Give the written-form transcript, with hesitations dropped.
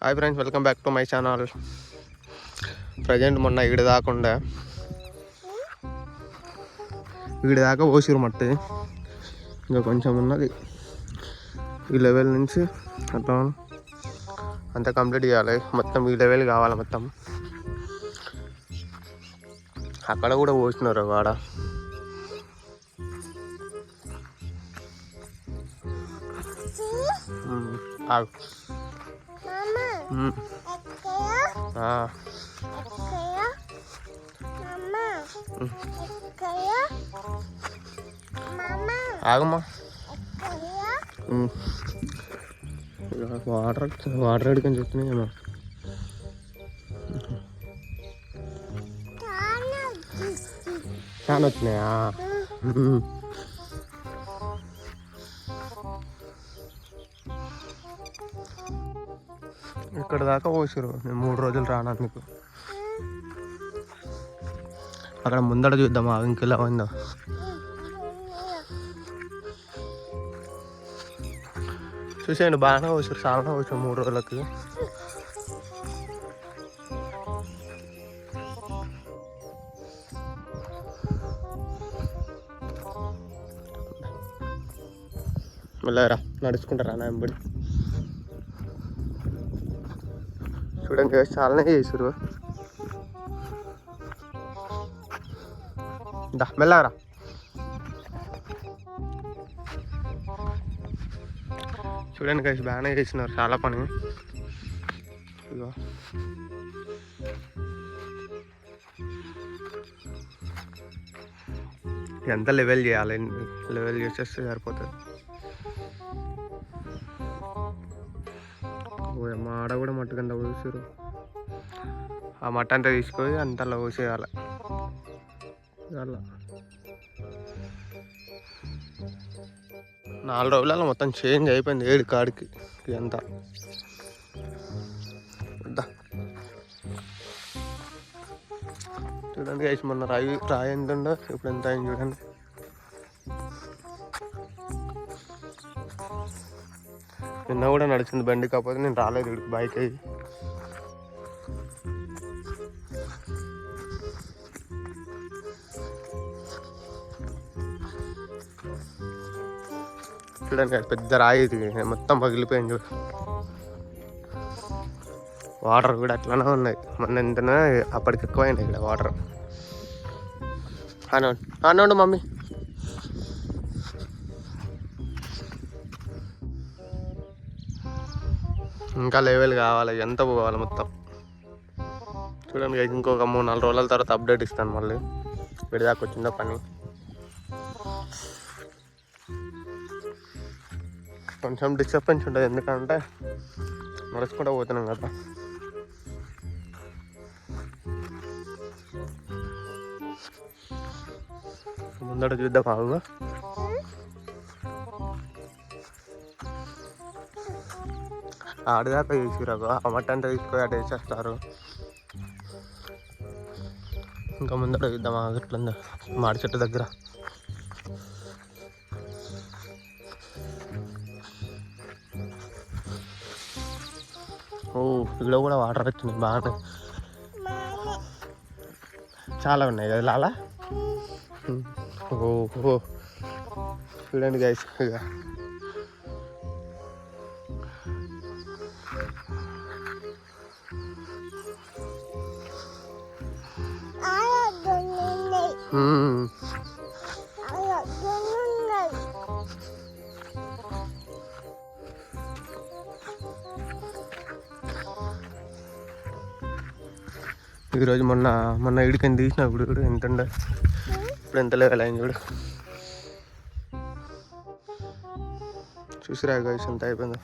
Hi friends, welcome back to my channel. Present మొన్న ఈడ దాకా పోసిరు మట్టి, ఇంకా కొంచెం ఉన్నది. ఈ లెవెల్ నుంచి అట్లా అంతా కంప్లీట్ చేయాలి. మొత్తం ఈ లెవెల్ కావాలి మొత్తం. అక్కడ కూడా పోసినారు వాడ. ఆగు. ఆగమ్మా. వాటర్ అడిగని చెప్తున్నాయేమో. చాలా వచ్చినాయా? ఇక్కడ దాకా పోసారు. నేను 3 రోజులు రానందుకు. అక్కడ ముందట చూద్దామా ఇంకెలా ఉందో. చూసేయండి, బాగానే పోసారు, చాలా పోసారు 3 రోజులకి. మళ్ళా నడుచుకుంటారా నా ఎంబడి. చూడండి, చాలానే చేసారు. మెల్లరా. చూడండి గైస్, బాగానే చేసినారు, చాలా పని. ఇగో ఎంత లెవెల్ చేయాలి, లెవెల్ చేసేస్తే సరిపోతుంది. మా ఆడ కూడా మట్టు కింద పోసారు. ఆ మట్ట అంతా తీసుకొని అంతలా పోసేయాలి. అలా 4 రోజులలో మొత్తం చేంజ్ అయిపోయింది. 7 కాడికి ఇదంతా. చూడండి గైస్, మొన్న రాయి ఎంత ఉండో ఇప్పుడు ఎంత అయింది చూడండి. నిన్న కూడా నడిచింది బండి, కాకపోతే నేను రాలేదు ఇక్కడికి బైక్ అయ్యి. చూడండి, పెద్ద రాయి ఇది, మొత్తం పగిలిపోయింది చూడు. వాటర్ కూడా అట్లానే ఉన్నాయి. మొన్న ఎంతనే అప్పటికి ఎక్కువైనాయి ఇక్కడ వాటర్. అనండి మమ్మీ. ఇంకా లెవెల్ కావాలి, ఎంత పోవాలి మొత్తం. చూడండి, ఇంకొక 3-4 రోజుల తర్వాత అప్డేట్ ఇస్తాను మళ్ళీ విడిదాకా వచ్చిందో పని. కొంచెం డిస్టర్బెన్స్ ఉంటుంది, ఎందుకంటే నడుచుకుంటూ పోతున్నాం కదా. ముందట చూద్దాం బాగా. ఆడిదాకా తీసుకురాకు, ఆ మట్టి అంతా తీసుకొని అటు వేసేస్తారు. ఇంకా ముందట చూద్దాం ఎట్లుందో మాడి చెట్టు దగ్గర. ఓ, ఇక్కడ కూడా వాటర్ వచ్చినాయి బాగానే, చాలా ఉన్నాయి కదా లాలా. ఓహో, చూడండి గైస్, ఇక ఈరోజు మొన్న ఇడికని తీసినప్పుడు కూడా ఎంత ఉండే, ఇప్పుడు ఎంత లెవెల్ అయింది చూడు. చూసిరా గైస్ ఎంత అయిపోయిందో.